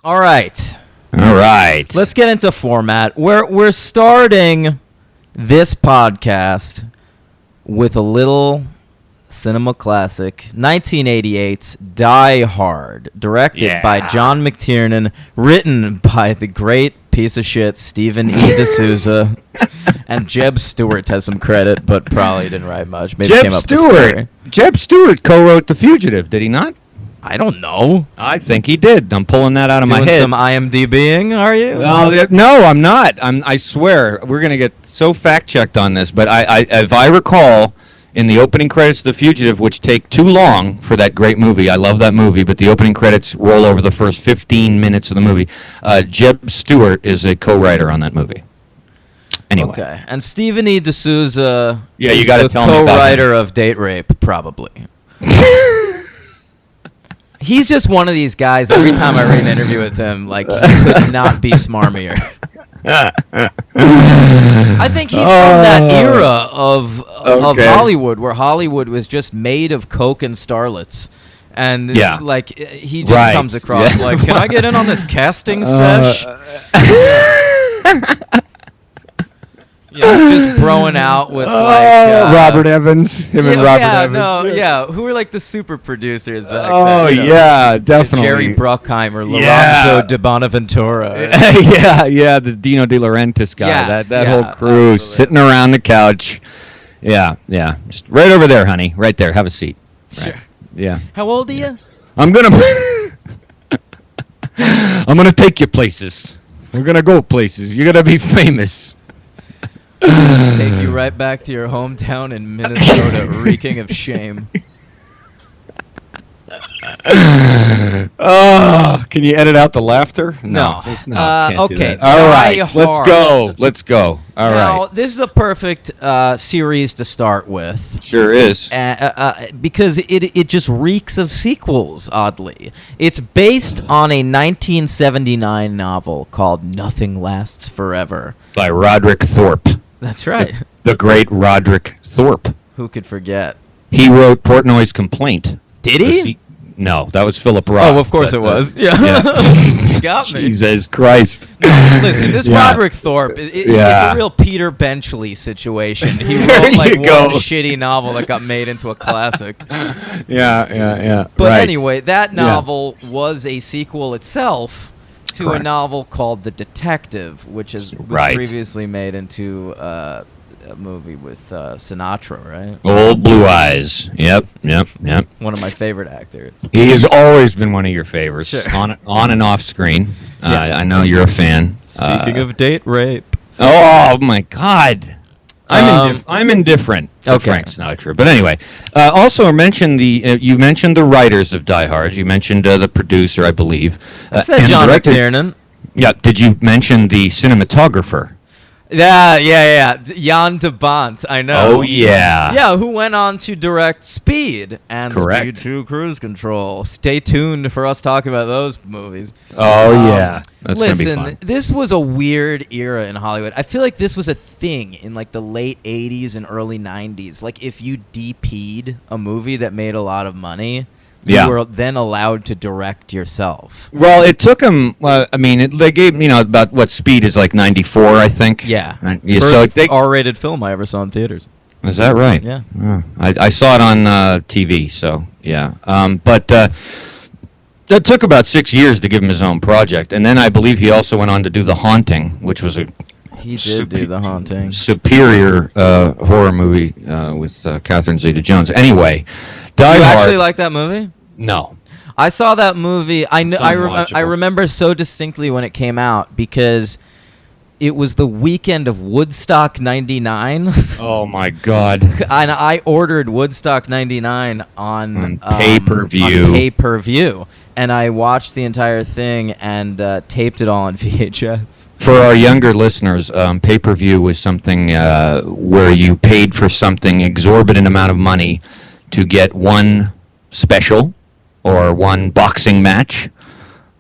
All right. All right. Let's get into format. We're starting this podcast with a little cinema classic, 1988's Die Hard, directed by John McTiernan, written by the great piece of shit Stephen E. D'Souza, and Jeb Stewart has some credit, but probably didn't write much. Maybe came up with the story. Jeb Stewart co-wrote The Fugitive, did he not? I don't know. I think he did. I'm pulling that out of my Doing head. some IMDbing, are you? No, I'm not. I swear. We're going to get so fact-checked on this, but if I recall, in the opening credits of The Fugitive, which take too long for that great movie, I love that movie, but the opening credits roll over the first 15 minutes of the movie, Jeb Stewart is a co-writer on that movie. Anyway. Okay. And Stephen E. D'Souza you is gotta the tell me about co-writer of Date Rape, probably. He's just one of these guys. Every time I read an interview with him, like, he could not be smarmier. I think he's from that era of Hollywood, where Hollywood was just made of coke and starlets. And, like, he just comes across like, can I get in on this casting sesh? Just broing out with Robert Evans, him and Robert Evans. Who were like the super producers back then? Definitely. Jerry Bruckheimer, Lorenzo de Bonaventura. The Dino De Laurentiis guy. Yes, that whole crew absolutely. Sitting around the couch. Yeah. Just right over there, honey. Right there. Have a seat. Sure. Right. Yeah. How old are you? I'm gonna take you places. We're gonna go places. You're gonna be famous. Take you right back to your hometown in Minnesota, reeking of shame. Can you edit out the laughter? No. Okay. All right. Let's go. All right. Now, this is a perfect series to start with. Sure is. Because it just reeks of sequels, oddly. It's based on a 1979 novel called Nothing Lasts Forever. By Roderick Thorpe. That's right. The great Roderick Thorpe. Who could forget? He wrote Portnoy's Complaint. Did he? No, that was Philip Roth. Oh, of course it was. Yeah. You got me. Jesus Christ. No, listen, this Roderick Thorpe, it's a real Peter Benchley situation. He wrote like one shitty novel that got made into a classic. Yeah. But anyway, that novel was a sequel itself to a novel called The Detective, which was previously made into a movie with Sinatra, right? Old Blue Eyes. Yep. One of my favorite actors. He has always been one of your favorites, sure. on and off screen. I know you're a fan. Speaking of date rape. Oh my God. I'm indifferent to Frank Sinatra, but anyway. Also, you mentioned the writers of Die Hard. You mentioned the producer, I believe. That's John McTiernan. Yeah. Did you mention the cinematographer? Yeah. Jan de Bont, I know. Oh, yeah. Yeah, who went on to direct Speed and Correct. Speed 2 Cruise Control. Stay tuned for us talking about those movies. Oh, yeah. That's gonna be fun. Listen, this was a weird era in Hollywood. I feel like this was a thing in like the late 80s and early 90s. Like if you DP'd a movie that made a lot of money, you were then allowed to direct yourself. Well, it took them. They gave about what Speed is like 94, I think. Yeah. First R-rated film I ever saw in theaters. Is that right? Yeah. I saw it on TV. So yeah. But that took about 6 years to give him his own project, and then I believe he also went on to do The Haunting, which was He did do The Haunting. Superior horror movie with Catherine Zeta-Jones. Anyway, Die Hard. You actually like that movie? No. I saw that movie. I remember so distinctly when it came out because it was the weekend of Woodstock 99. Oh my God. And I ordered Woodstock 99 on pay-per-view. And I watched the entire thing and taped it all on VHS. For our younger listeners, pay-per-view was something where you paid for something exorbitant amount of money to get one special or one boxing match,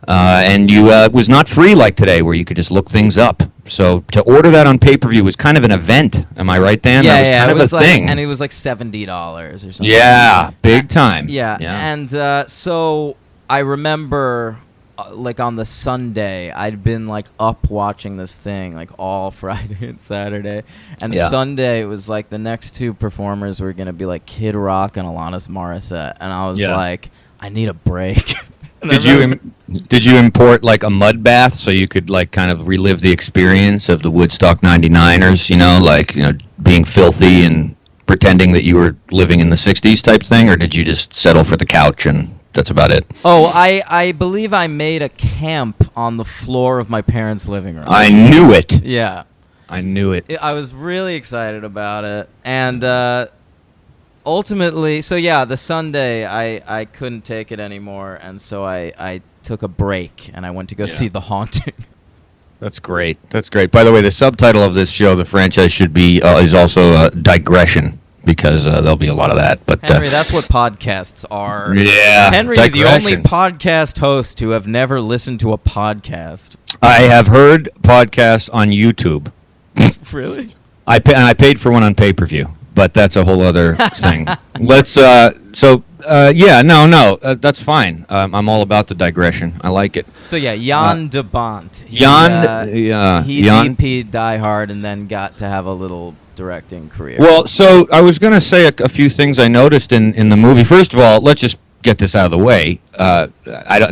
and it was not free like today where you could just look things up. So to order that on pay-per-view was kind of an event. Am I right, Dan? Yeah, that was kind of a thing. And it was like $70 or something. Yeah, big time. Yeah. And so I remember like on the Sunday, I'd been like up watching this thing like all Friday and Saturday, and Yeah. Sunday it was like the next two performers were gonna be like Kid Rock and Alanis Morissette, and I was Yeah. like, I need a break. And I Did you remember- did you import like a mud bath so you could like kind of relive the experience of the Woodstock 99ers? You know, like being filthy and pretending that you were living in the 60s type thing, or did you just settle for the couch and that's about it? Oh, I believe I made a camp on the floor of my parents' living room. I knew it. Yeah. I knew it. I was really excited about it, and ultimately, so yeah, the Sunday I couldn't take it anymore, and so I took a break and I went to go see The Haunting. That's great. That's great. By the way, the subtitle of this show, the franchise, should be is also digression, because there'll be a lot of that. But Henry, that's what podcasts are. yeah, Henry, the only digression. podcast host to have never listened to a podcast. I have heard podcasts on YouTube. Really? I paid for one on pay-per-view, but that's a whole other thing. Let's that's fine. I'm all about the digression. I like it. So yeah, Jan de Bont. He Jan. DP'd Die Hard and then got to have a little directing career. Well, so I was going to say a few things I noticed in the movie. First of all, let's just get this out of the way.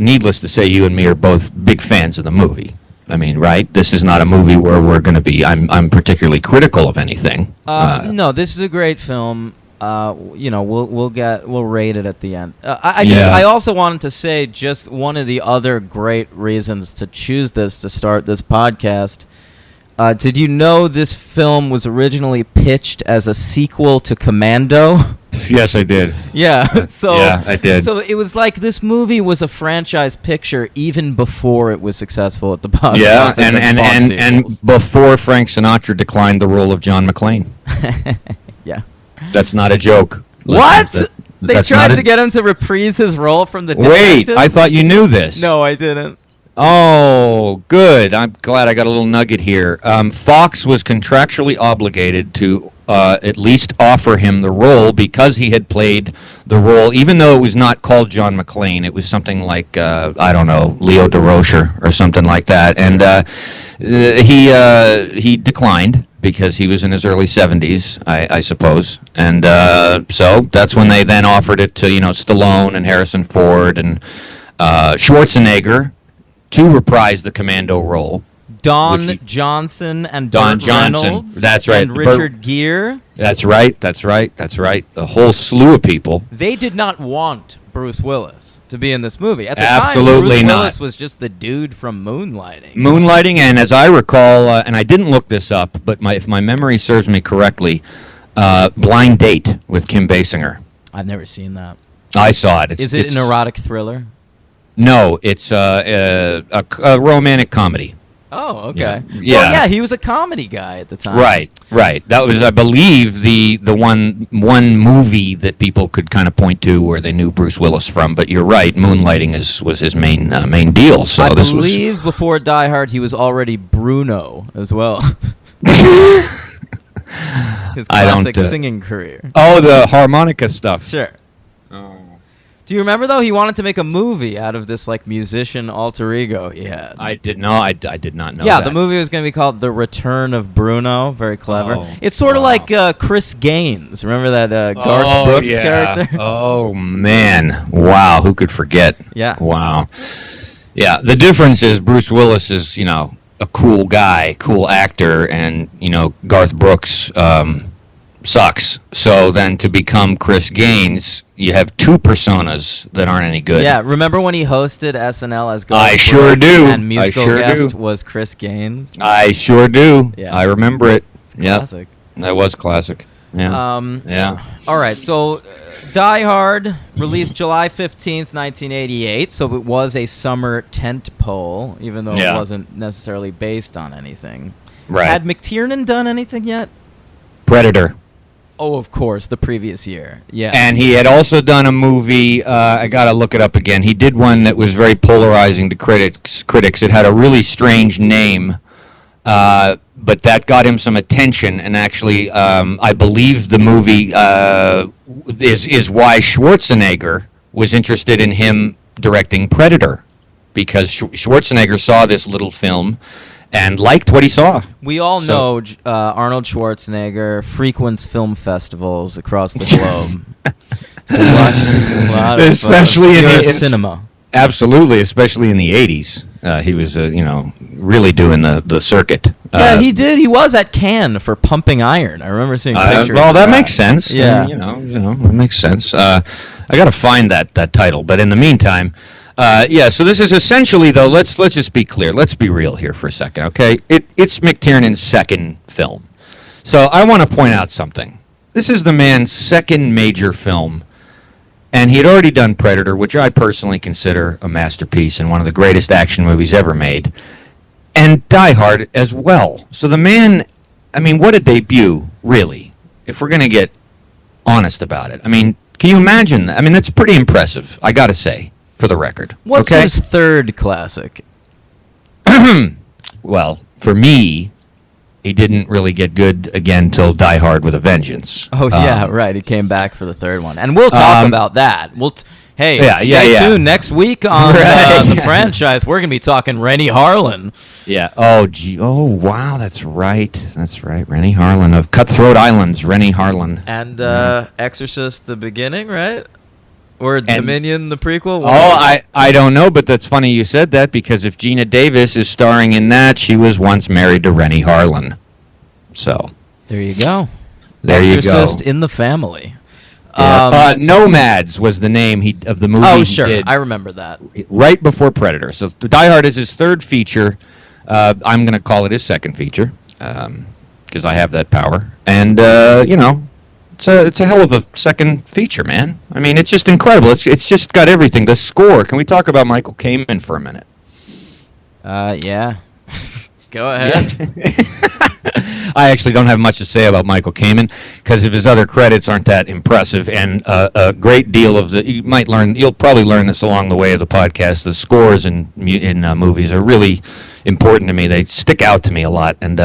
Needless to say, you and me are both big fans of the movie. I mean, right? This is not a movie where we're going to be. I'm particularly critical of anything. No, this is a great film. We'll rate it at the end. I also wanted to say just one of the other great reasons to choose this to start this podcast. Did you know this film was originally pitched as a sequel to Commando? Yes, I did. Yeah. So yeah, I did. So it was like this movie was a franchise picture even before it was successful at the box Yeah, office. and before Frank Sinatra declined the role of John McClane. Yeah. That's not a joke. What? They that's tried not to get him to reprise his role from the Wait, Detective? I thought you knew this. No, I didn't. Oh, good. I'm glad I got a little nugget here. Fox was contractually obligated to at least offer him the role because he had played the role, even though it was not called John McClane. It was something like, I don't know, Leo DeRocher or something like that. And he declined because he was in his early 70s, I suppose. And so that's when they then offered it to, Stallone and Harrison Ford and Schwarzenegger to reprise the Commando role. Don Johnson and Don Burt Johnson. Reynolds. That's right. And Richard Gere. That's right. A whole slew of people. They did not want Bruce Willis to be in this movie. At the Absolutely time, Bruce not. Willis was just the dude from Moonlighting. Moonlighting, and as I recall, and I didn't look this up, but if my memory serves me correctly, Blind Date with Kim Basinger. I've never seen that. I saw it. Is it an erotic thriller? No, it's a romantic comedy. Oh, okay. Yeah. Well, Yeah. yeah, he was a comedy guy at the time. Right. That was, I believe, the one movie that people could kind of point to where they knew Bruce Willis from. But you're right, Moonlighting was his main deal. So I this believe before Die Hard, he was already Bruno as well. His I don't, classic singing career. Oh, the harmonica stuff. Sure. Oh. Do you remember though? He wanted to make a movie out of this like musician alter ego he had. I did not know. Yeah, that. the movie was going to be called The Return of Bruno. Very clever. Oh, It's sort of wow. like Chris Gaines. Remember that Garth Brooks character? Oh man! Wow, who could forget? Yeah. Wow. Yeah. The difference is Bruce Willis is a cool guy, cool actor, and Garth Brooks sucks. So then to become Chris Gaines, you have two personas that aren't any good. Yeah, remember when he hosted SNL as Garth I Brooks sure do. and musical I sure guest do. was Chris Gaines? I sure do. Yeah. I remember it. It's Yep. classic. That was classic. Yeah. Yeah. All right, so Die Hard released July 15th, 1988, so it was a summer tentpole, even though it Yeah. wasn't necessarily based on anything. Right. Had McTiernan done anything yet? Predator. Oh, of course, the previous year. Yeah. And he had also done a movie. I gotta look it up again. He did one that was very polarizing to critics. It had a really strange name, but that got him some attention. And actually, I believe the movie is why Schwarzenegger was interested in him directing Predator. because Schwarzenegger saw this little film and liked what he saw. We all know Arnold Schwarzenegger frequents film festivals across the globe. So watches a lot of especially in cinema. Absolutely, especially in the 80s. He was, really doing the circuit. Yeah, he did. He was at Cannes for Pumping Iron. I remember seeing pictures. Well, of that makes sense. Yeah, it makes sense. I got to find that title, but in the meantime, so this is essentially, though. Let's just be clear. Let's be real here for a second, okay? It's McTiernan's second film, so I want to point out something. This is the man's second major film. And he had already done Predator, which I personally consider a masterpiece and one of the greatest action movies ever made, and Die Hard as well. So the man, what a debut, really, if we're going to get honest about it. Can you imagine that? That's pretty impressive, I got to say, for the record. What's his third classic? Well, for me, he didn't really get good again till Die Hard with a Vengeance. Oh, yeah, right. He came back for the third one. And we'll talk about that. Stay tuned. Next week on the franchise, we're going to be talking Rennie Harlan. Yeah. Oh, wow. That's right. Rennie Harlan of Cutthroat Islands. Rennie Harlan. And Exorcist, the beginning, right? Or Dominion, the prequel? I don't know, but that's funny you said that, because if Gina Davis is starring in that, she was once married to Rennie Harlan. So there you go. Exorcist in the family. Yeah. Nomads was the name of the movie. Oh, he sure. did I remember that. Right before Predator. So Die Hard is his third feature. I'm going to call it his second feature, because I have that power. And, it's a hell of a second feature, man. It's just incredible. It's just got everything. The score. Can we talk about Michael Kamen for a minute? Yeah. Go ahead. I actually don't have much to say about Michael Kamen, because of his other credits aren't that impressive, and a great deal of you'll probably learn this along the way of the podcast. The scores in movies are really important to me. They stick out to me a lot, and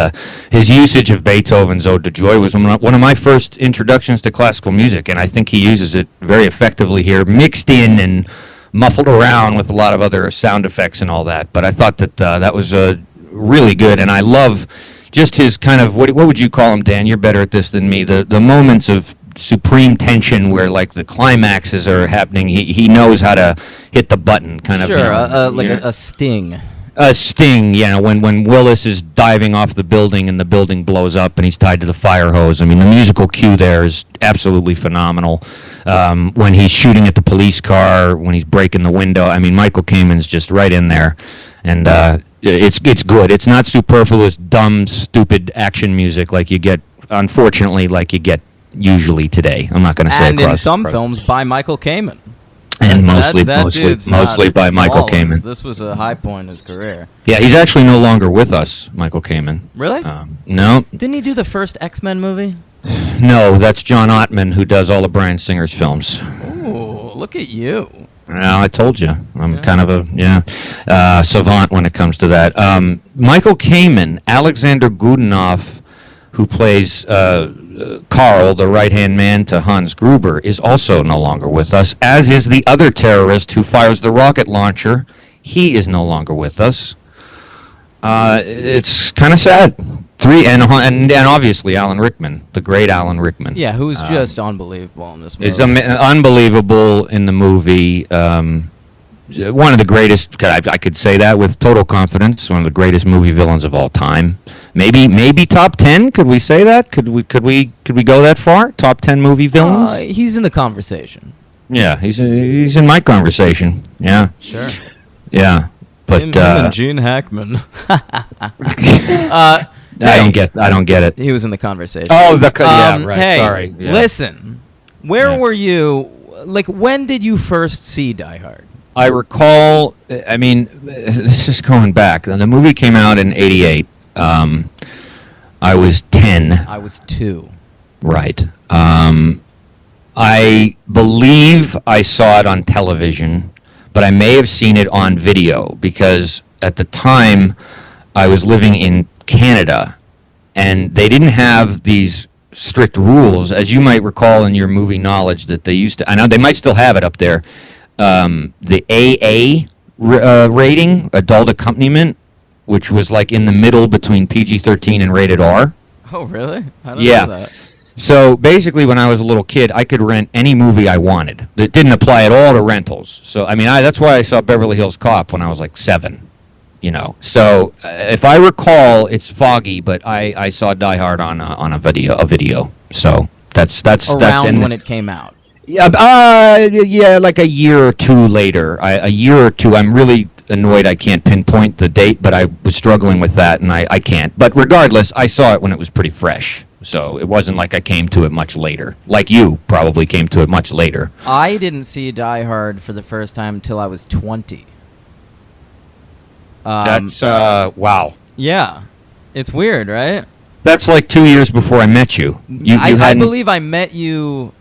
his usage of Beethoven's Ode to Joy was one of my first introductions to classical music, and I think he uses it very effectively here, mixed in and muffled around with a lot of other sound effects and all that. But I thought that was really good, and I love just his kind of, what would you call him, Dan? You're better at this than me. The moments of supreme tension where, like, the climaxes are happening. He knows how to hit the button, kind of. Sure, a sting. A sting, when Willis is diving off the building and the building blows up and he's tied to the fire hose. The musical cue there is absolutely phenomenal. When he's shooting at the police car, when he's breaking the window, Michael Kamen's just right in there. And it's good. It's not superfluous, dumb, stupid action music like you get usually today. I'm not going to say. And in some films by Michael Kamen. And mostly by Michael Kamen. This was a high point in his career. Yeah, he's actually no longer with us, Michael Kamen. Really? No. Didn't he do the first X-Men movie? No, that's John Ottman, who does all of Bryan Singer's films. Ooh, look at you. No, I told you. I'm kind of a savant when it comes to that. Michael Kamen, Alexander Godunov, who plays Carl, the right-hand man to Hans Gruber, is also no longer with us, as is the other terrorist who fires the rocket launcher. He is no longer with us. It's kind of sad. And obviously Alan Rickman, the great Alan Rickman. Yeah, who's just unbelievable in this movie. It's unbelievable in the movie. One of the greatest, I could say that with total confidence, one of the greatest movie villains of all time. Maybe top 10. Could we say that? Could we go that far? Top 10 movie villains? He's in the conversation. Yeah, he's in my conversation. Yeah. Sure. Yeah, but him and Gene Hackman. I don't get it. He was in the conversation. Oh, yeah, right. Hey, sorry. Yeah. Listen, where were you? Like, when did you first see Die Hard? I recall. This is going back. The movie came out in '88. I was 10. I was 2. Right. I believe I saw it on television, but I may have seen it on video, because at the time I was living in Canada, and they didn't have these strict rules, as you might recall in your movie knowledge, that they used to. I know they might still have it up there. The AA rating, adult accompaniment, which was like in the middle between PG-13 and rated R. Oh, really? I don't Yeah. know that. So basically, when I was a little kid, I could rent any movie I wanted. It didn't apply at all to rentals. So I mean, that's why I saw Beverly Hills Cop when I was like 7. You know. So if I recall, it's foggy, but I saw Die Hard on a video. So that's Around when it came out. Yeah, like a year or two later. A year or two. I'm really annoyed I can't pinpoint the date, but I was struggling with that, and I can't. But regardless, I saw it when it was pretty fresh. So it wasn't like I came to it much later. Like you probably came to it much later. I didn't see Die Hard for the first time until I was 20. That's, wow. Yeah. It's weird, right? That's like 2 years before I met you. I believe I met you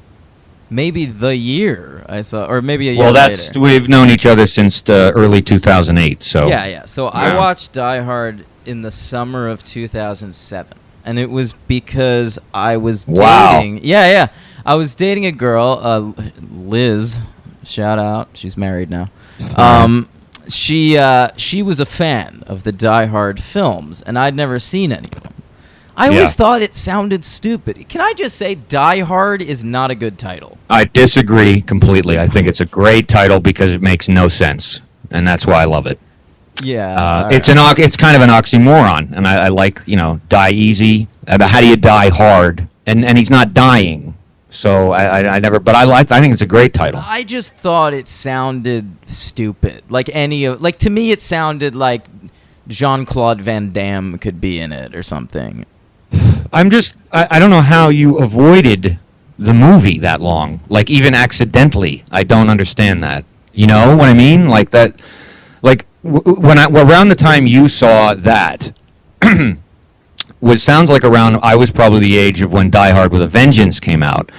maybe the year I saw, or maybe a year later. We've known each other since early 2008, so. Yeah. So I watched Die Hard in the summer of 2007. And it was because I was dating. Yeah. I was dating a girl, Liz. Shout out. She's married now. She was a fan of the Die Hard films, and I'd never seen any of them. I always thought it sounded stupid. Can I just say Die Hard is not a good title? I disagree completely. I think it's a great title because it makes no sense, and that's why I love it. Yeah, it's kind of an oxymoron, and I like, die easy. How do you die hard? And he's not dying, so I never. But I think it's a great title. I just thought it sounded stupid. Like to me, it sounded like Jean-Claude Van Damme could be in it or something. I don't know how you avoided the movie that long, like even accidentally. I don't understand that. You know what I mean? Like that. Like around the time you saw that, sounds like around I was probably the age of when Die Hard with a Vengeance came out,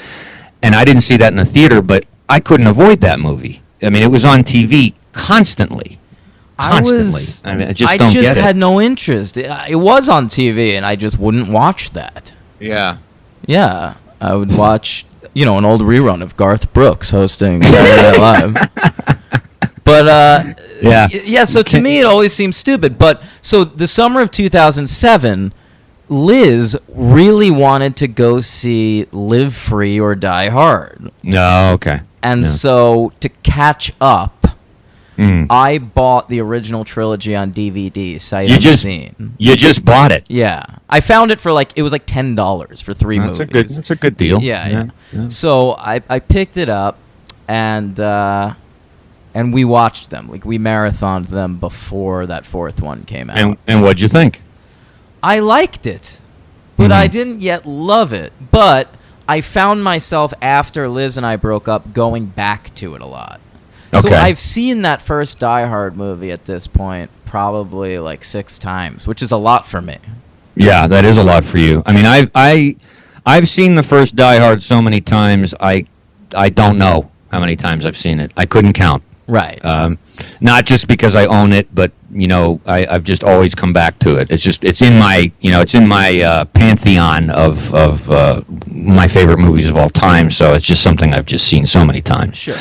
and I didn't see that in the theater, but I couldn't avoid that movie. I mean, it was on TV constantly. I just had no interest. It was on TV, and I just wouldn't watch that. Yeah. Yeah, I would watch, an old rerun of Garth Brooks hosting Saturday Night Live. But yeah. So to me, it always seems stupid. But so the summer of 2007, Liz really wanted to go see Live Free or Die Hard. No, okay. And so to catch up, I bought the original trilogy on DVD. Sight Unseen. You just bought it. Yeah, I found it for it was like $10 for 3 movies. That's a good deal. Yeah. So I picked it up and we watched them. Like, we marathoned them before that fourth one came out. And what'd you think? I liked it, but I didn't yet love it. But I found myself, after Liz and I broke up, going back to it a lot. Okay. So I've seen that first Die Hard movie at this point probably like 6 times, which is a lot for me. Yeah, that is a lot for you. I mean, I've seen the first Die Hard so many times, I don't know how many times I've seen it. I couldn't count. Right. Not just because I own it, but I've just always come back to it. It's in my pantheon of my favorite movies of all time. So it's just something I've just seen so many times. Sure.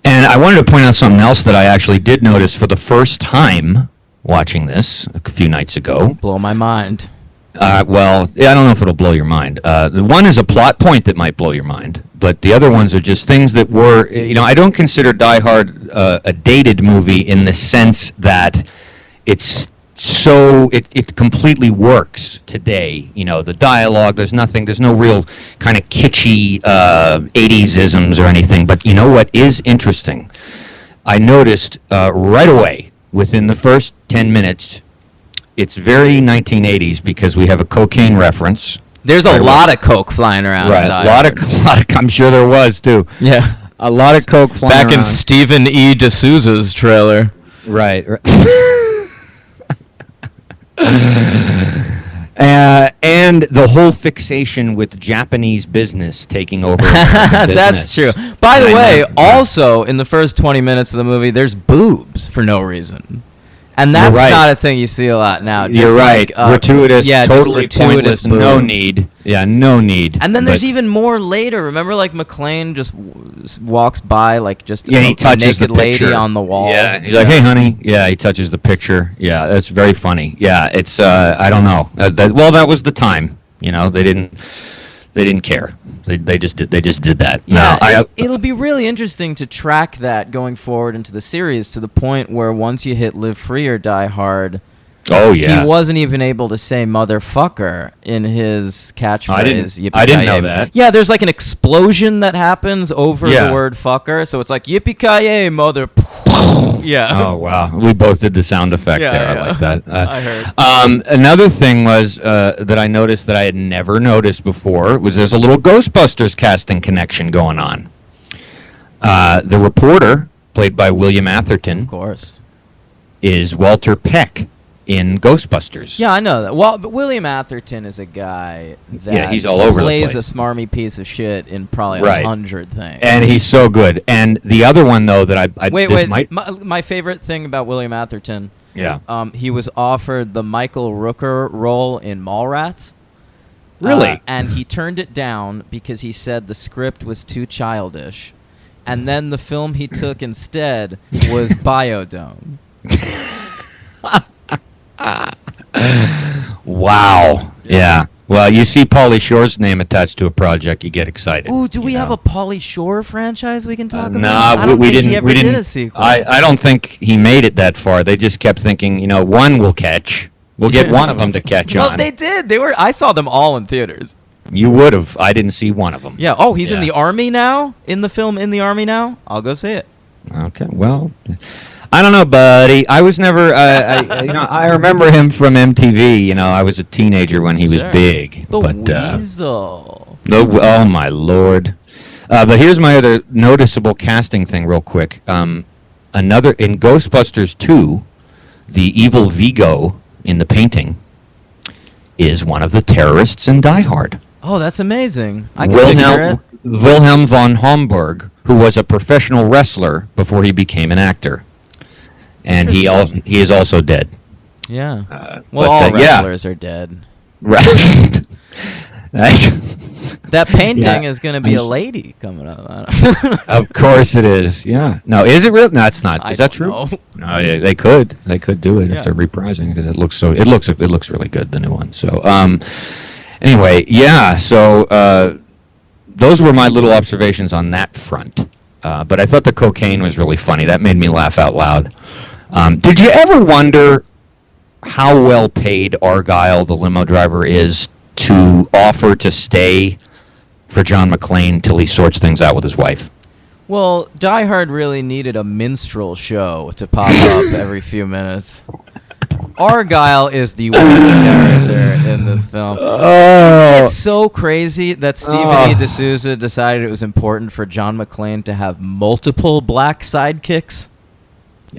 And I wanted to point out something else that I actually did notice for the first time watching this a few nights ago. Blow my mind. Well, I don't know if it'll blow your mind. The one is a plot point that might blow your mind, but the other ones are just things that were, I don't consider Die Hard a dated movie in the sense that it completely works today. The dialogue, there's no real kind of kitschy 80s-isms or anything, but you know what is interesting? I noticed right away, within the first 10 minutes, it's very 1980s because we have a cocaine reference. There's a lot of coke flying around. Right, a lot of. I'm sure there was too. Yeah, a lot of coke flying around. Back in Stephen E. D'Souza's trailer. Right. And the whole fixation with Japanese business taking over. That's true. By the way, also in the first 20 minutes of the movie, there's boobs for no reason. And that's right. not a thing you see a lot now. Just You're right. Gratuitous, yeah, just totally gratuitous pointless, no boobs. need. Yeah, no need. And then there's But- even more later. Remember, like McClane just walks by, like just Yeah, he a touches naked the picture. lady on the wall. Yeah, he's like, "Hey, honey." Yeah, he touches the picture. Yeah, that's very funny. Yeah, it's I don't know. That was the time. You know, they didn't care. They just did that. Yeah, No, it'll be really interesting to track that going forward into the series to the point where once you hit Live Free or Die Hard, oh yeah. he wasn't even able to say motherfucker in his catchphrase. I didn't yippee-ki-yay. know that. Yeah, there's like an explosion that happens over Yeah. the word fucker, so it's like yippee-ki-yay, mother. Yeah. Oh wow, we both did the sound effect Yeah, there. yeah. I like that. I heard. Another thing was that I noticed that I had never noticed before was there's a little Ghostbusters casting connection going on. The reporter, played by William Atherton, Of course. is Walter Peck in Ghostbusters. Yeah, I know that. Well, but William Atherton is a guy that Yeah, he's all over the plays place. a smarmy piece of shit in probably Right. 100 things. And he's so good. And the other one though that I Wait, this might my favorite thing about William Atherton, yeah. he was offered the Michael Rooker role in Mallrats. Really? And he turned it down because he said the script was too childish. And then the film he took instead was Biodome. Wow. Yeah. Well, you see Pauly Shore's name attached to a project, you get excited. Ooh, do we you have know? a Pauly Shore franchise we can talk about? Nah, I don't we think didn't. He ever we didn't. did a sequel. I don't think he made it that far. They just kept thinking, you know, one will catch. We'll get one of them to catch Well, on. they did. I saw them all in theaters. You would have. I didn't see one of them. Yeah. Oh, he's in Yeah. the army now. In the film, in the army now. I'll go see it. Okay. Well, I don't know, buddy. I was never. I remember him from MTV. You know, I was a teenager when he was Sure. big. The but Weasel. no. Oh my lord. But here's my other noticeable casting thing, real quick. Another in Ghostbusters 2, the evil Vigo in the painting is one of the terrorists in Die Hard. Oh, that's amazing. I can picture it. Wilhelm von Homburg, who was a professional wrestler before he became an actor, and he is also dead. Yeah. But, Well, all yeah. wrestlers are dead. Right. That painting Yeah. is going to be a lady coming up. I don't- Of course it is. Yeah. No, is it real? No, it's not. I Is that don't true? know. No, yeah, they could. They could do it Yeah. if they're reprising it. It looks really good, the new one. So, anyway, yeah. So, those were my little observations on that front. But I thought the cocaine was really funny. That made me laugh out loud. Did you ever wonder how well paid Argyle, the limo driver, is to offer to stay for John McClane till he sorts things out with his wife? Well, Die Hard really needed a minstrel show to pop up every few minutes. Argyle is the worst character in this film. Oh, It's so crazy that Stephen E. D'Souza decided it was important for John McClane to have multiple black sidekicks.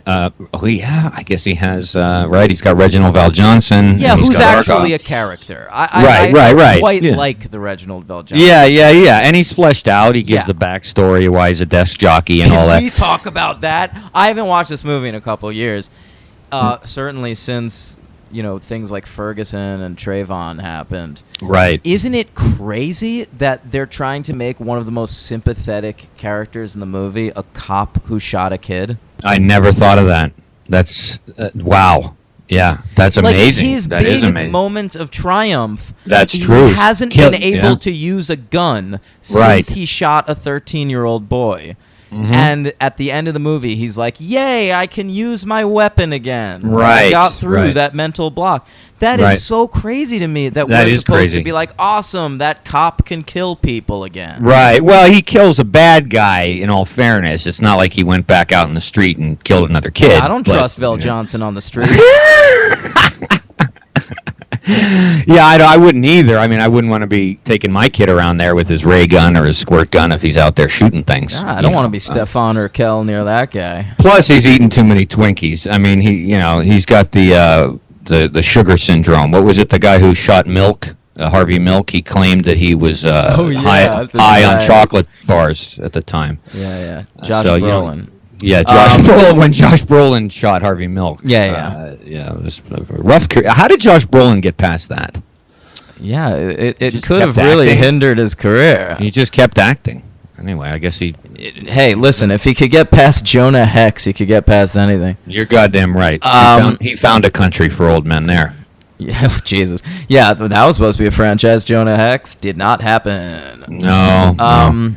yeah, I guess he has, right, he's got Reginald Val Johnson. Yeah, and he's who's got actually Argyle. a character. Right, I right. quite Yeah. like the Reginald Val Johnson. Yeah, and he's fleshed out. He gives Yeah. the backstory of why he's a desk jockey and all Can that. we talk about that? I haven't watched this movie in a couple of years. Certainly since, things like Ferguson and Trayvon happened. Right. Isn't it crazy that they're trying to make one of the most sympathetic characters in the movie a cop who shot a kid? I never thought of that. That's, wow. Yeah, that's amazing. Like his That is big amazing. moment of triumph. That's he true. hasn't Kill- been able yeah. to use a gun Right. since he shot a 13-year-old boy. Mhm. And at the end of the movie, he's like, "Yay, I can use my weapon again. I Right, got through right. that mental block." That Right. is so crazy to me that That we're is supposed crazy. to be like, "Awesome, that cop can kill people again." Right. Well, he kills a bad guy, in all fairness. It's not like he went back out in the street and killed another kid. I don't but, trust Vel you know. Johnson on the street. Yeah, I wouldn't either. I mean, I wouldn't want to be taking my kid around there with his ray gun or his squirt gun if he's out there shooting things. I don't want to be Stefan or Kel near that guy. Plus, he's eating too many Twinkies. I mean, he's got the sugar syndrome. What was it? The guy who shot Milk, Harvey Milk. He claimed that he was Oh, yeah, high the on guy. chocolate bars at the time. Yeah. Josh So, you know, Brolin. Yeah, Josh Brolin, when Josh Brolin shot Harvey Milk. Yeah. It was a rough career. How did Josh Brolin get past that? Yeah, it Just could have kept really acting? hindered his career. He just kept acting. Anyway, I guess Hey, listen, if he could get past Jonah Hex, he could get past anything. you're goddamn right. He found a country for old men there. Yeah, Jesus. Yeah, that was supposed to be a franchise. Jonah Hex did not happen. No.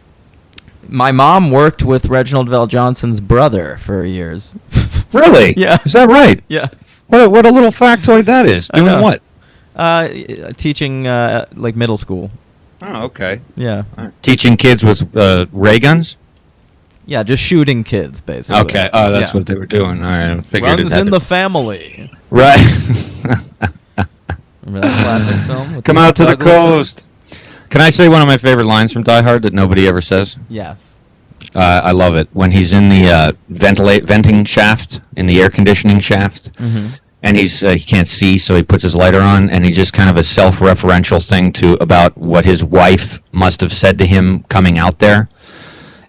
My mom worked with Reginald VelJohnson's brother for years. Really? Yeah. Is that right? Yes. What a little factoid that is. I know. Doing what? Teaching like middle school. Oh, okay. Yeah. Teaching kids with ray guns? Yeah, just shooting kids, basically. Okay. Oh, that's Yeah. what they were doing. All right. I figured Runs it had in to- the family. Right. Remember that classic film? with Come out to the Douglases? coast. Can I say one of my favorite lines from Die Hard that nobody ever says? Yes. I love it. When he's in the venting shaft, in the air conditioning shaft, Mm-hmm. and he can't see, so he puts his lighter on, and he just kind of a self-referential thing about what his wife must have said to him coming out there.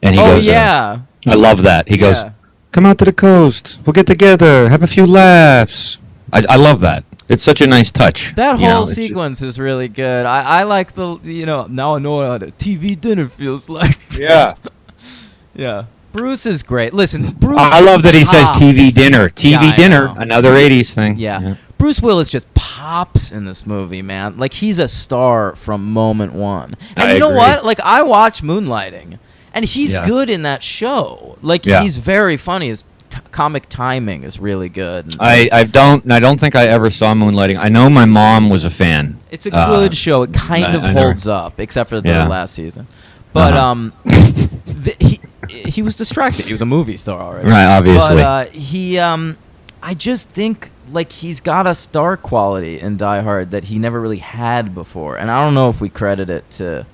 And he goes, yeah. I love that. He goes, Yeah. come out to the coast. We'll get together. Have a few laughs. I love that. It's such a nice touch. That You know, whole it's sequence is really good. I like now I know what a TV dinner feels like. Yeah. Yeah. Bruce is great. Listen, Bruce. I love that he says pops. TV dinner. TV Yeah, I dinner, know. another 80s thing. Yeah. Bruce Willis just pops in this movie, man. Like, he's a star from moment one. And I you know agree. what? Like, I watch Moonlighting, and he's Yeah. good in that show. Like, Yeah. he's very funny. His comic timing is really good. And I don't think I ever saw Moonlighting. I know my mom was a fan. it's a good show. It kind of I know. holds up, except for the Yeah. last season. But Uh-huh. he was distracted. He was a movie star already. Right, obviously. But I just think like he's got a star quality in Die Hard that he never really had before, and I don't know if we credit it to.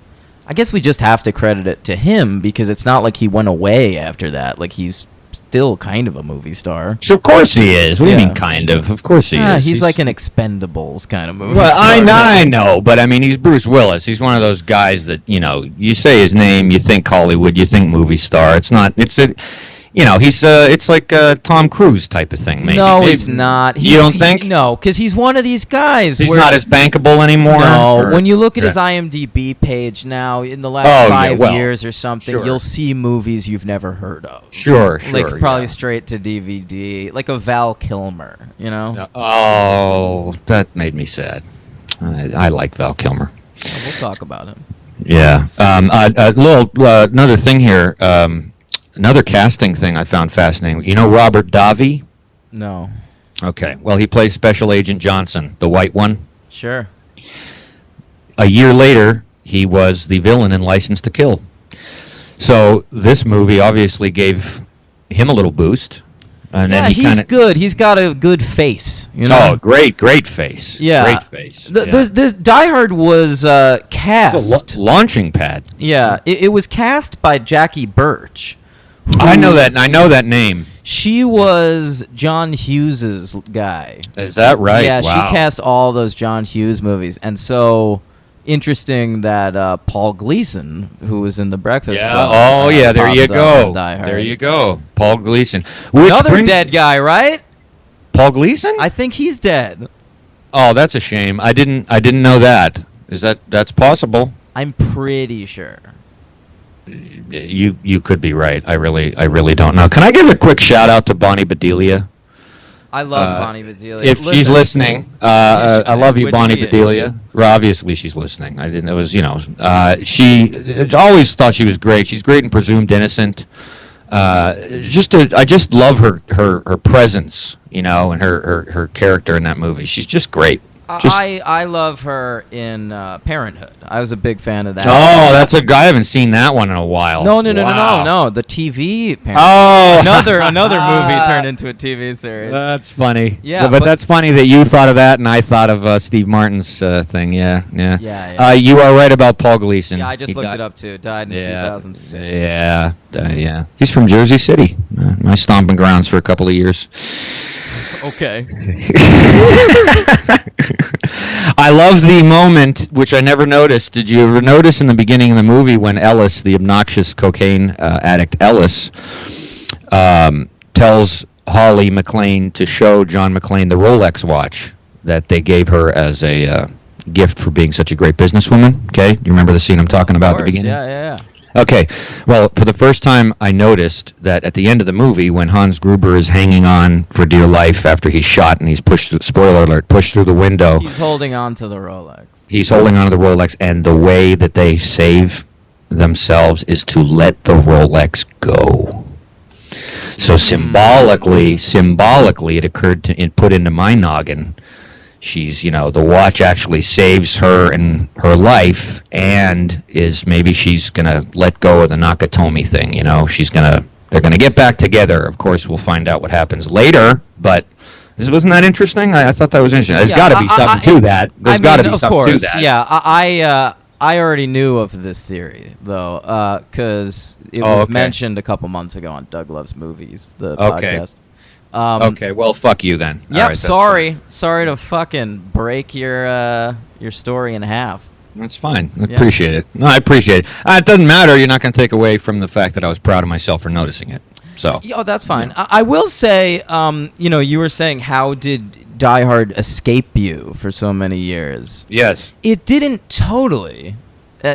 I guess we just have to credit it to him because it's not like he went away after that. Like he's still kind of a movie star. So of course he is. What do you Yeah. mean, kind of? Of course he is. He's like an Expendables kind of movie Well, star. I know, but I mean, he's Bruce Willis. He's one of those guys that you say his name, you think Hollywood, you think movie star. It's not. It's a. It's like a Tom Cruise type of thing, maybe. No, Maybe- it's not. You don't think? No, because he's one of these guys. He's where, not as bankable anymore? No, or- when you look at his Yeah. IMDb page now, in the last Oh, yeah, 5 well, years or something, sure. you'll see movies you've never heard of. Sure, Like probably yeah. straight to DVD, like a Val Kilmer, you know? Oh, that made me sad. I like Val Kilmer. We'll talk about him. Yeah. Another thing here. Another casting thing I found fascinating. You know Robert Davi? No. Okay. Well, he plays Special Agent Johnson, the white one. Sure. A year later, he was the villain in License to Kill. So this movie obviously gave him a little boost. And Yeah, then he he's kinda, good. He's got a good face, you know? Oh, great face. Yeah. Great face. Yeah. This Die Hard was cast. The launching pad. Yeah, it was cast by Jackie Birch. I who- know that name. She was John Hughes's guy. Is that right? Yeah, Wow. she cast all those John Hughes movies, and so interesting that Paul Gleason, who was in The Breakfast Yeah. Club, Oh, yeah. There pops you up go. in Die Hard. There you go. Paul Gleason. Which Another brings- dead guy, right? Paul Gleason? I think he's dead. Oh, that's a shame. I didn't know that. That's possible? I'm pretty sure. You could be right. I really don't know. Can I give a quick shout out to Bonnie Bedelia? I love Bonnie Bedelia. If she's listening, Yes, I love you, which Bonnie she is. Well, obviously she's listening. I didn't. It was she always thought she was great. She's great in Presumed Innocent. I just love her presence, and her character in that movie. She's just great. I love her in Parenthood. I was a big fan of that. Oh, that's a guy. I haven't seen that one in a while. No. Wow. The TV Parenthood. Oh, Another movie turned into a TV series. That's funny. Yeah, but but- that's funny that you thought of that and I thought of Steve Martin's thing. Yeah. Yeah. You are right about Paul Gleason. Yeah, I just He looked died- it up too. Died in 2006. Yeah. Yeah. He's from Jersey City. My stomping grounds for a couple of years. Okay. I love the moment, which I never noticed. Did you ever notice in the beginning of the movie when Ellis, the obnoxious cocaine addict Ellis, tells Holly McClane to show John McClane the Rolex watch that they gave her as a gift for being such a great businesswoman. Okay, you remember the scene I'm talking about at the beginning? Yeah. Okay, well, for the first time, I noticed that at the end of the movie, when Hans Gruber is hanging on for dear life after he's shot and he's pushed through, spoiler alert, pushed through the window. He's holding on to the Rolex. He's holding on to the Rolex, and the way that they save themselves is to let the Rolex go. So symbolically, it occurred to, it put into my noggin. She's, the watch actually saves her and her life, and maybe she's gonna let go of the Nakatomi thing. They're gonna get back together. Of course, we'll find out what happens later. But wasn't that interesting? I thought that was interesting. There's got to be something to that. There's got to be something to that. Yeah, I already knew of this theory though, because it was mentioned a couple months ago on Doug Loves Movies, the podcast. Okay, well, fuck you then. Yep, right, sorry to fucking break your story in half. That's fine. I appreciate it. No, I appreciate it. It doesn't matter. You're not going to take away from the fact that I was proud of myself for noticing it. So. Oh, that's fine. Yeah. I will say, you were saying, how did Die Hard escape you for so many years? Yes. It didn't totally,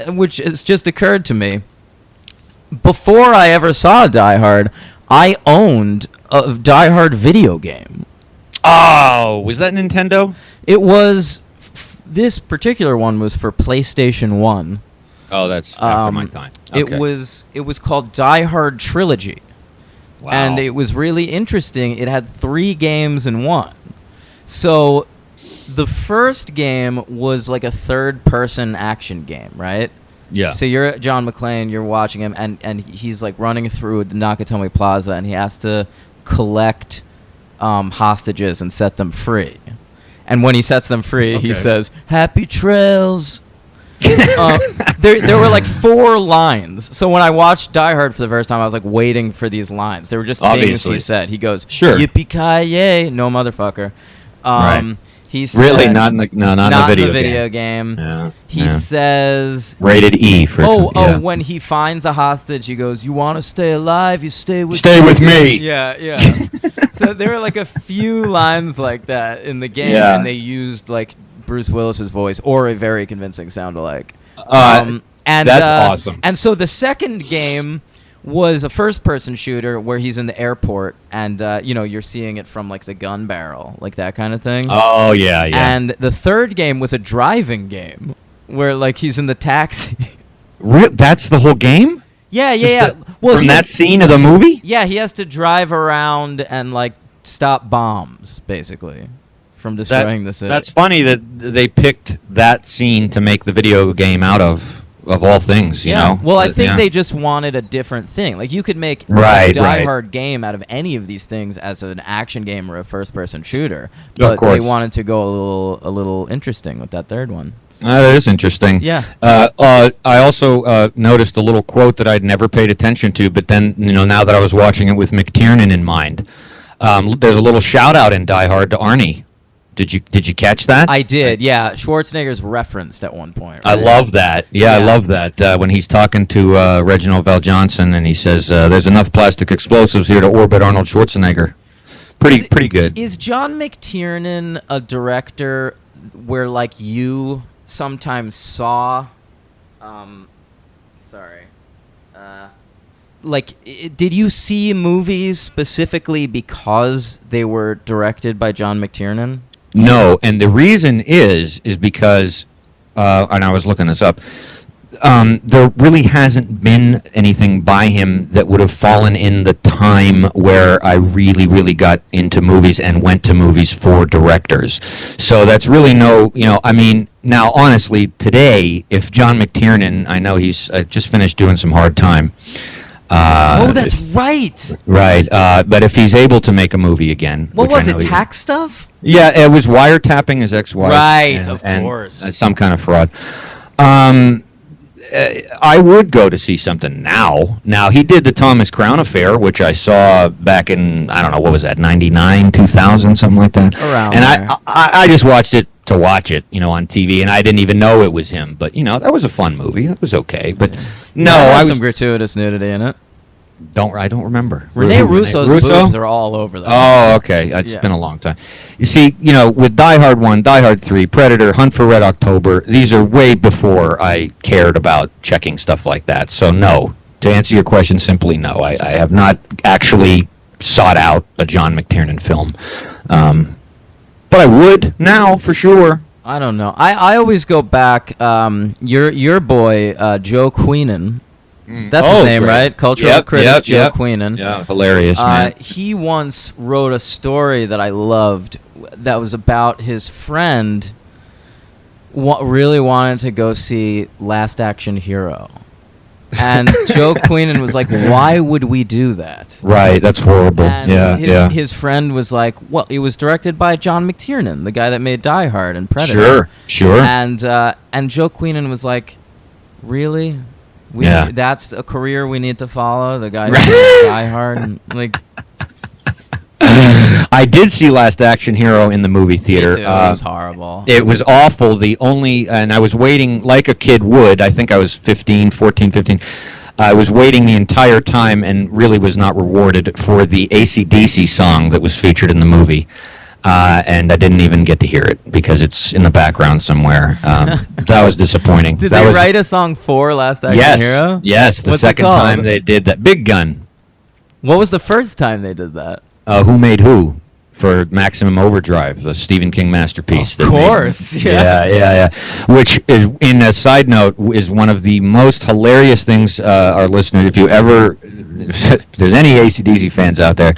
which has just occurred to me. Before I ever saw Die Hard, I owned a Die Hard video game. Oh, was that Nintendo? It was. This particular one was for PlayStation 1. Oh, that's after my time. Okay. It was called Die Hard Trilogy. Wow. And it was really interesting. It had 3 games in one. So the first game was like a third-person action game, right? Yeah. So you're John McClane, you're watching him, and he's like running through the Nakatomi Plaza, and he has to collect hostages and set them free. And when he sets them free, he says, "Happy trails." There were like 4 lines. So when I watched Die Hard for the first time, I was like waiting for these lines. They were just things he said. He goes, "Sure, yippee-ki-yay, no motherfucker." Right. He said, really not in the video game. Yeah. He says, rated E for. When he finds a hostage, he goes, "You want to stay alive? You stay with me." Yeah. So there were like a few lines like that in the game, and they used like Bruce Willis's voice or a very convincing sound-alike. And that's awesome. And so the second game was a first-person shooter where he's in the airport, and you're seeing it from like the gun barrel, like that kind of thing. Oh yeah. And the third game was a driving game where like he's in the taxi. That's the whole game? Yeah. From that scene of the movie? Yeah, he has to drive around and like stop bombs, basically, from destroying the city. That's funny that they picked that scene to make the video game out of all things, you know? Well, I think they just wanted a different thing. Like, you could make a Die Hard game out of any of these things as an action game or a first-person shooter. But they wanted to go a little interesting with that third one. That is interesting. Yeah. I also noticed a little quote that I'd never paid attention to, but then, now that I was watching it with McTiernan in mind, there's a little shout-out in Die Hard to Arnie. Did you catch that? I did, yeah. Schwarzenegger's referenced at one point. Right? I love that. Yeah, I love that. When he's talking to Reginald Val Johnson and he says, there's enough plastic explosives here to orbit Arnold Schwarzenegger. Pretty good. Is John McTiernan a director where, like, you sometimes saw... did you see movies specifically because they were directed by John McTiernan? No, and the reason is because, and I was looking this up, there really hasn't been anything by him that would have fallen in the time where I really, really got into movies and went to movies for directors. So that's really now honestly, today, if John McTiernan, I know he's just finished doing some Hard Time. That's right. Right, but if he's able to make a movie again... What was it, tax stuff? Yeah, it was wiretapping his ex-wife. Right, of course. Some kind of fraud. I would go to see something now. Now, he did the Thomas Crown Affair, which I saw back in, I don't know, what was that, 99, 2000, something like that? Around and there. I just watched it to watch it, on TV, and I didn't even know it was him. But, that was a fun movie. It was okay. But, no, I was some gratuitous nudity in it. I don't remember. Rene Who? Russo's Russo? boobs are all over that. Oh, okay. It's Yeah. been a long time. You see, with Die Hard 1, Die Hard 3, Predator, Hunt for Red October, these are way before I cared about checking stuff like that. So, no. To answer your question, simply no. I have not actually sought out a John McTiernan film. But I would now, for sure. I don't know. I always go back. Your boy Joe Queenan. That's his name, great. right? Cultural critic Joe Queenan. Yeah, hilarious, man. He once wrote a story that I loved that was about his friend really wanted to go see Last Action Hero. And Joe Queenan was like, why would we do that? Right, that's horrible. And his friend was like, well, it was directed by John McTiernan, the guy that made Die Hard and Predator. Sure. And Joe Queenan was like, really? That's a career we need to follow? The guy that made Die Hard? And, like... I did see Last Action Hero in the movie theater. Me too. It was horrible. It was awful. And I was waiting like a kid would. I think I was 15. I was waiting the entire time and really was not rewarded for the AC/DC song that was featured in the movie. And I didn't even get to hear it because it's in the background somewhere. That was disappointing. Did they write a song for Last Action Hero? Yes, the second time they did that. Big Gun. What was the first time they did that? Who Made Who? For Maximum Overdrive, the Stephen King masterpiece. Of course, yeah. Which, in a side note, is one of the most hilarious things, our listeners, if there's any AC/DC fans out there,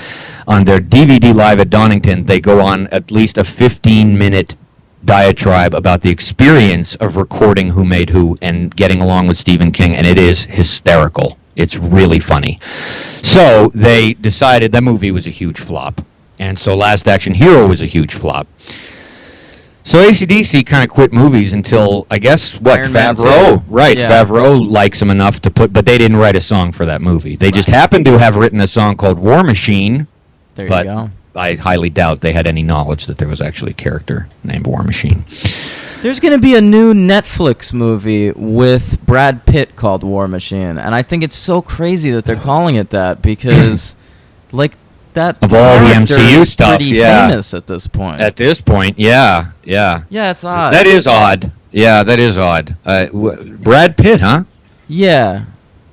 on their DVD Live at Donington, they go on at least a 15-minute diatribe about the experience of recording Who Made Who and getting along with Stephen King, and it is hysterical. It's really funny. So they decided that movie was a huge flop. And so Last Action Hero was a huge flop. So AC/DC kind of quit movies until, I guess, Favreau. Right, yeah. Favreau likes them enough to put, but they didn't write a song for that movie. They just happened to have written a song called War Machine. There you go. I highly doubt they had any knowledge that there was actually a character named War Machine. There's going to be a new Netflix movie with Brad Pitt called War Machine, and I think it's so crazy that they're calling it that because, like, that of all the MCU is stuff, pretty famous at this point. At this point, yeah. Yeah, it's odd. That is odd. Yeah, that is odd. Brad Pitt, huh? Yeah.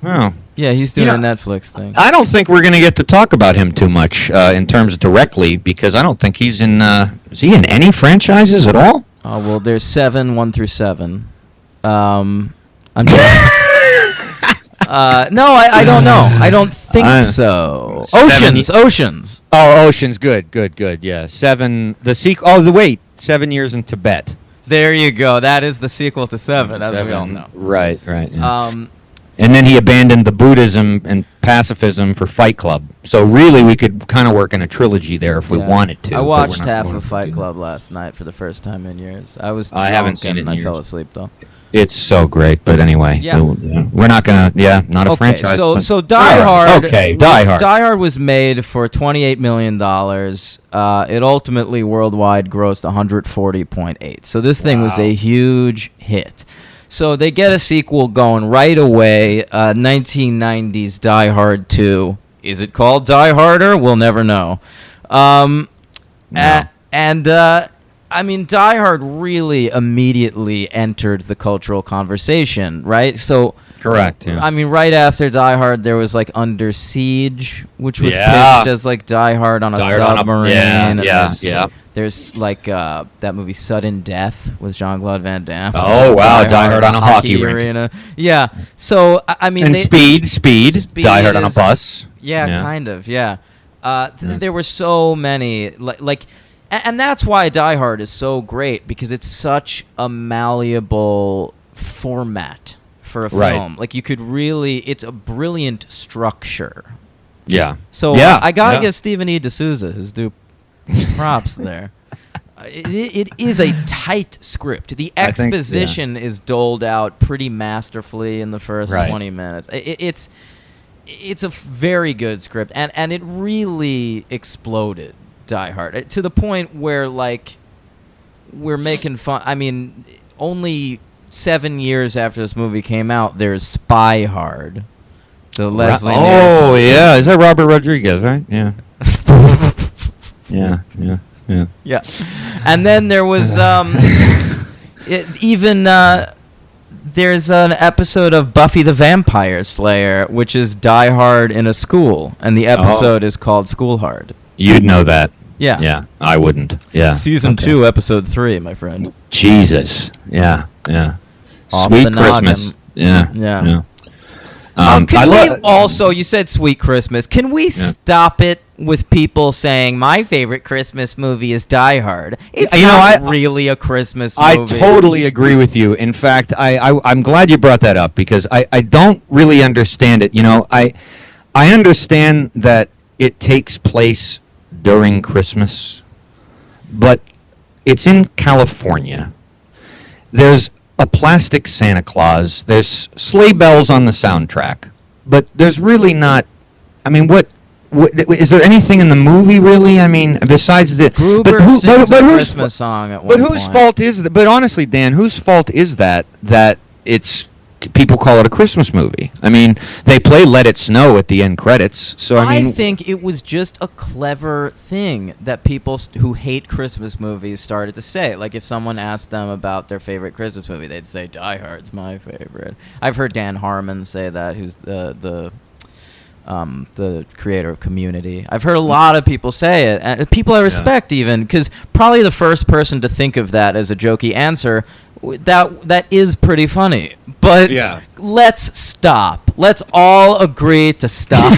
Oh. Yeah, he's doing a Netflix thing. I don't think we're going to get to talk about him too much in terms of directly because I don't think he's in. Is he in any franchises at all? Oh well, there's 7, 1 through 7. I'm no, I don't know. I don't think so. Oceans. Oh, Oceans. Good. Yeah, 7. The sequel. Oh, wait. 7 Years in Tibet. There you go. That is the sequel to 7, as we all know. Right. Yeah. And then he abandoned the Buddhism and pacifism for Fight Club. So really, we could kind of work in a trilogy there if we wanted to. I watched half of Fight Club last night for the first time in years. I haven't seen it in years. I fell asleep though. It's so great, but anyway, we're not gonna. Yeah, not a franchise. So Die Hard. Okay, Die Hard. Die Hard was made for $28 million. It ultimately worldwide grossed 140.8. So this thing was a huge hit. So they get a sequel going right away. 1990s Die Hard 2. Is it called Die Harder? We'll never know. I mean, Die Hard really immediately entered the cultural conversation, right? So, correct. Yeah. I mean, right after Die Hard, there was like Under Siege, which was pitched as like Die Hard on a submarine. There's like that movie Sudden Death with Jean-Claude Van Damme. Oh wow, Die Hard on a hockey arena. Yeah. So I mean, and Speed, Die Hard on a bus. Yeah, kind of. Yeah. There were so many like. And that's why Die Hard is so great, because it's such a malleable format for a film. Like, you could really... It's a brilliant structure. Yeah. So I got to give Stephen E. D'Souza his due props there. It is a tight script. The exposition is doled out pretty masterfully in the first 20 minutes. It's a very good script, and it really exploded Die Hard to the point where, like, we're making fun. I mean, only 7 years after this movie came out, there's Spy Hard, The Leslie Oh, Nielsen. yeah. Is that Robert Rodriguez, right? Yeah. Yeah. Yeah. And then there was there's an episode of Buffy the Vampire Slayer, which is Die Hard in a school, and the episode is called School Hard. You'd know that. Yeah. Yeah, I wouldn't. Yeah. Season 2, episode 3, my friend. Jesus. Yeah. Off Sweet the Christmas. noggin. Yeah. Yeah. I Can we love. also, you said Sweet Christmas. Can we stop it with people saying my favorite Christmas movie is Die Hard? It's not really a Christmas movie. I totally agree with you. In fact, I'm glad you brought that up because I don't really understand it. You know, I understand that it takes place during Christmas, but it's in California. There's a plastic Santa Claus. There's sleigh bells on the soundtrack, but there's really not. I mean, what is there anything in the movie really? I mean, besides the Gruber sings a Christmas song at one point. But whose fault is that? But honestly, Dan, whose fault is that it's people call it a Christmas movie? I mean, they play "Let It Snow" at the end credits, so I mean, think it was just a clever thing that people who hate Christmas movies started to say. Like, if someone asked them about their favorite Christmas movie, they'd say Die Hard's my favorite. I've heard Dan Harmon say that, who's the creator of Community. I've heard a lot of people say it, and people I respect even, because probably the first person to think of that as a jokey answer, that is pretty funny. But let's stop. Let's all agree to stop.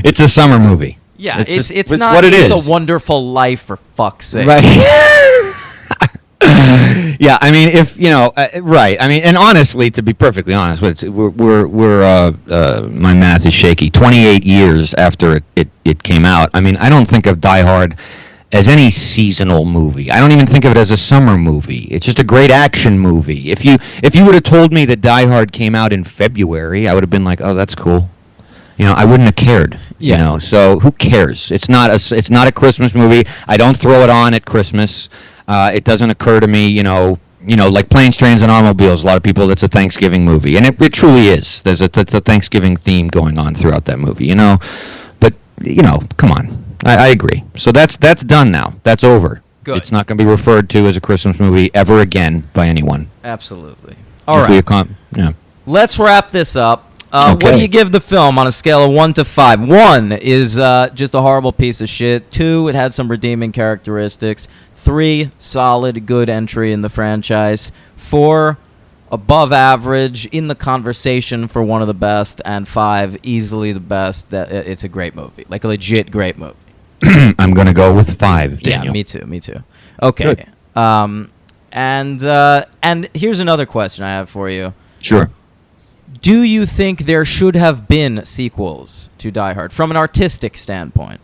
It's a summer movie. Yeah, it's not what it is. A Wonderful Life, for fuck's sake. Right. Yeah, I mean, if you know, right. I mean, and honestly, to be perfectly honest, we're my math is shaky. 28 years after it came out. I mean, I don't think of Die Hard as any seasonal movie. I don't even think of it as a summer movie. It's just a great action movie. If you would have told me that Die Hard came out in February, I would have been like, oh, that's cool. You know, I wouldn't have cared. Yeah. You know, so who cares? It's not a Christmas movie. I don't throw it on at Christmas. It doesn't occur to me, you know, like Planes, Trains, and Automobiles. A lot of people, it's a Thanksgiving movie, and it truly is. There's a Thanksgiving theme going on throughout that movie, you know. But you know, come on, I agree. So that's done now. That's over. Good. It's not going to be referred to as a Christmas movie ever again by anyone. Absolutely. All right. Yeah. Let's wrap this up. What do you give the film on a scale of 1 to 5? 1 is just a horrible piece of shit. 2, it had some redeeming characteristics. 3, solid, good entry in the franchise. 4, above average, in the conversation for one of the best. And 5, easily the best. It's a great movie, like a legit great movie. I'm going to go with 5, Daniel. Yeah, me too. Okay. Good. And here's another question I have for you. Sure. Do you think there should have been sequels to Die Hard from an artistic standpoint?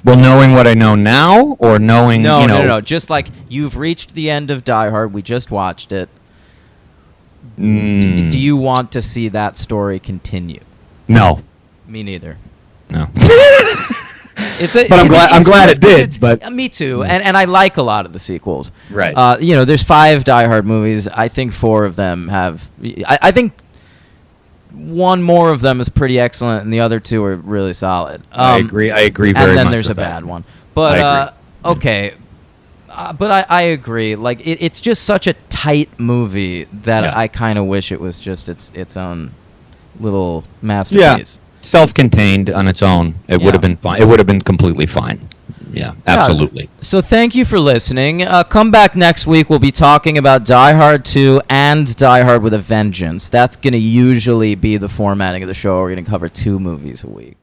Well, knowing what I know now, or knowing, No. Just like you've reached the end of Die Hard, we just watched it. Do you want to see that story continue? No. Me neither. No. But I'm glad it did. But me too, and I like a lot of the sequels. Right. There's 5 Die Hard movies. I think 4 of them have. I think one more of them is pretty excellent, and the other 2 are really solid. I agree very much. And then there's a bad one. But okay. But I agree. Like it's just such a tight movie that I kind of wish it was just its own little masterpiece. Yeah. Self-contained on its own, it would have been fine. It would have been completely fine. Yeah, absolutely. So thank you for listening. Come back next week. We'll be talking about Die Hard 2 and Die Hard with a Vengeance. That's going to usually be the formatting of the show. We're going to cover 2 movies a week.